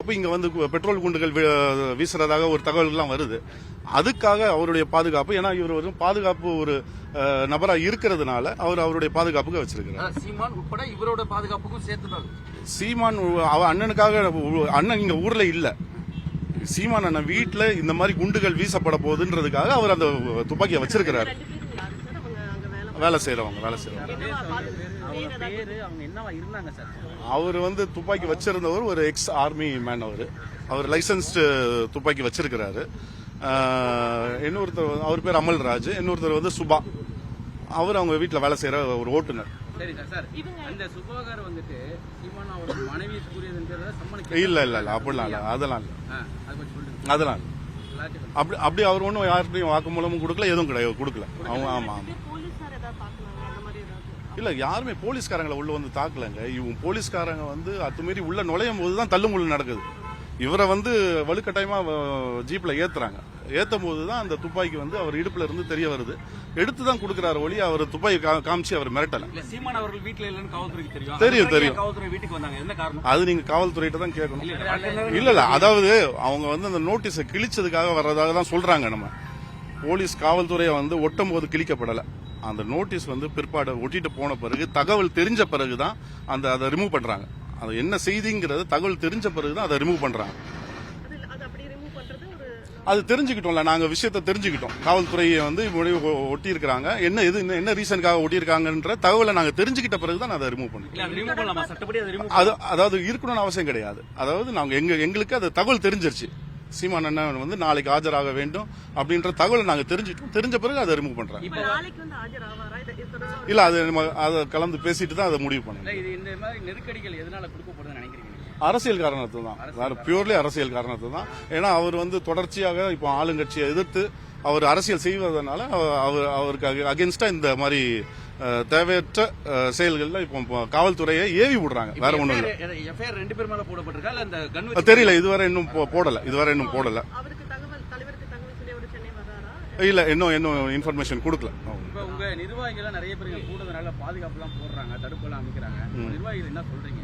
அப்பப்போ இங்க வந்து பெட்ரோல் குண்டுகள் வீசுறதாக ஒரு தகவல்கள்லாம் வருது. அதுக்காக அவருடைய பாதுகாப்பு, ஏன்னா இவர் ஒரு பாதுகாப்பு ஒரு நபரா இருக்கிறதுனால அவருடைய பாதுகாப்புக்கு வச்சிருக்கிறார். சீமான் உட்பட இவரோட பாதுகாப்புக்கும் சேர்த்துதான். சீமான் அண்ணனுக்காக, அண்ணன் இங்க ஊர்ல இல்ல, சீமான் அண்ணன் வீட்டுல இந்த மாதிரி குண்டுகள் வீசப்பட போகுதுன்றதுக்காக அவர் அந்த துப்பாக்கியை வச்சிருக்கிறாரு. வேலை செய்யறவங்க. அவர் வந்து துப்பாக்கி வச்சிருந்தவர் ஒரு எக்ஸ் ஆர்மி மேன். அவர் லைசன்ஸ்டு துப்பாக்கி வச்சிருக்கிறாரு. இன்னொருத்தர் அவர் பேர் அமல்ராஜ், இன்னொருத்தர் வந்து சுபா, அவர் அவங்க வீட்டுல வேலை செய்யற ஒரு ஓட்டுநர். இல்ல அப்படிலாம் இல்ல, அதெல்லாம் அப்படி அவர் ஒன்றும் யார்கிட்டையும் வாக்குமூலமும் கொடுக்கல, எதுவும் கிடையாது, கொடுக்கல அவங்க. ஆமா இல்ல, யாருமே போலீஸ்காரங்களை உள்ள வந்து தாக்கலங்க. இவங்க போலீஸ்காரங்க வந்து அத்துமீறி உள்ள நுழையும் போதுதான் தள்ளுமுள்ளு நடக்குது. இவரை வந்து வலுக்கட்டாயமா ஜீப்ல ஏத்துறாங்க. ஏத்தும் போதுதான் அந்த துப்பாக்கி வந்து அவர் இடுப்புல இருந்து தெரிய வருது. எடுத்துதான் கொடுக்கிறாரு ஒளி, அவர் துப்பாக்கி காமிச்சு அவர் மிரட்டல. சீமான் அவர்கள் வீட்டுல இல்லன்னு காவல்துறைக்கு தெரியும். காவல்துறை வீட்டுக்கு வந்தாங்க, என்ன காரணம்? அது நீங்க காவல்துறையிட்ட தான் கேட்கணும். இல்ல, அதாவது அவங்க வந்து அந்த நோட்டீஸை கிழிச்சதுக்காக வர்றதாக தான் சொல்றாங்க. நம்ம போலீஸ் காவல்துறையை வந்து ஒட்டும் போது கிழிக்கப்படல. அந்த நோட்டீஸ் வந்து பிற்பாடு ஒட்டிட்டு போன பிறகு, தகவல் தெரிஞ்ச பிறகுதான் அதை ரிமூவ் பண்றாங்க. அது என்ன செய்திங்கிறது தகவல் தெரிஞ்ச பிறகுதான் அதை ரிமூவ் பண்றாங்க. அது தெரிஞ்சுக்கிட்டோம்ல, நாங்க விஷயத்தை தெரிஞ்சுக்கிட்டோம். காவல்துறையை வந்து ஒட்டி இருக்காங்க, என்ன ரீசனுக்காக ஒட்டி இருக்காங்கன்ற தகவலை நாங்க தெரிஞ்சுக்கிட்ட பிறகுதான் அதை ரிமூவ் பண்ணுவோம். அதாவது இருக்கணும்னு அவசியம் கிடையாது. அதாவது நாங்க எங்களுக்கு அது தகவல் தெரிஞ்சிருச்சு, சீமான் அண்ணன் வந்து நாளைக்கு ஆஜராக வேண்டும் அப்படின்ற தகவலை நாங்க தெரிஞ்சுட்டோம். தெரிஞ்ச பிறகு அதை ரிமூவ் பண்றாங்க. இல்ல, அதை கலந்து பேசிட்டு தான் அதை முடிவு பண்ணுங்க. அரசியல் காரணத்தை தான், வேற பியூர்லி அரசியல் காரணத்தை தான். ஏன்னா அவர் வந்து தொடர்ச்சியாக இப்போ ஆளுங்கட்சியை எதிர்த்து அவர் அரசியல் செய்வதனால அவருக்கு அகேன்ஸ்டா இந்த மாதிரி தேவையற்ற செயல்கள்ல இப்போ காவல்துறையை ஏவி விடுறாங்க. வேற ஒண்ணும் இல்ல. தெரியல, இதுவரை இன்னும் போடல. இல்ல, இன்னும் இன்ஃபர்மேஷன் கொடுக்கல. உங்க நிர்வாகிகள் நிறைய பேர் கூடுதலான பாதுகாப்பு எல்லாம் போடுறாங்க, தடுப்பு எல்லாம் அமைக்கிறாங்க. நிர்வாகிகள் என்ன சொல்றீங்க?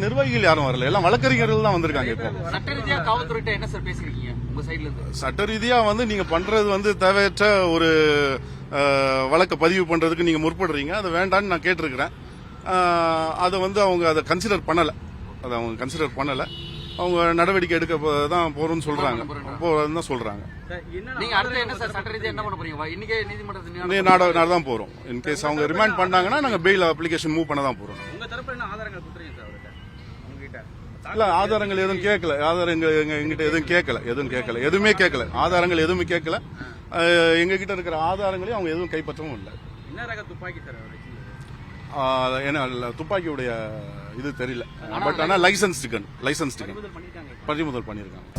நிர்வாகிகள் யாரும் வரல, எல்லாம் வழக்கறிஞர்கள் தான் வந்திருக்காங்க. இப்போ சட்ட ரீதியா காவல்துறை என்ன சார் பேசிருக்கீங்க உங்க சைடுல இருந்து? சட்ட ரீதியா வந்து நீங்க பண்றது வந்து தேவையற்ற ஒரு வழக்க பதிவு பண்றதுக்கு நீங்க முற்படுறீங்க. அது வேண்டான்னு நான் கேட்டிருக்கிறேன். அதை வந்து அவங்க அதை கன்சிடர் பண்ணல. அவங்க நடவடிக்கை எடுக்க தான் போறோம்னு சொல்றாங்க. நீங்க அடுத்து என்ன சார் சட்ட ரீதியா என்ன பண்ண போறீங்க? இன்னைக்கே நீதிமன்றத்துக்கு நாட தான் போறோம். இன்கேஸ் அவங்க ரிமாண்ட் பண்ணாங்கன்னா நாங்க பெயில் அப்ளிகேஷன் மூவ் பண்ண தான் போறோம். உங்க தரப்புல என்ன ஆதாரங்கள் கொடுத்துறீங்க சார் அவர்கிட்ட? உங்ககிட்ட இல்ல, ஆதாரங்கள் எதுவும் கேட்கல. எங்கிட்ட எதுவுமே கேட்கல. ஆதாரங்கள் எதுவுமே கேட்கல. எங்க கிட்ட இருக்கிற ஆதாரங்களையும் அவங்க எதுவும் கைப்பற்றவும் இல்லை. என்ன ரக துப்பாக்கி சார் அவர்? ஏன்னா துப்பாக்கியுடைய இது தெரியல. பட் ஆனா லைசன்ஸ் பறிமுதல் பண்ணிருக்காங்க.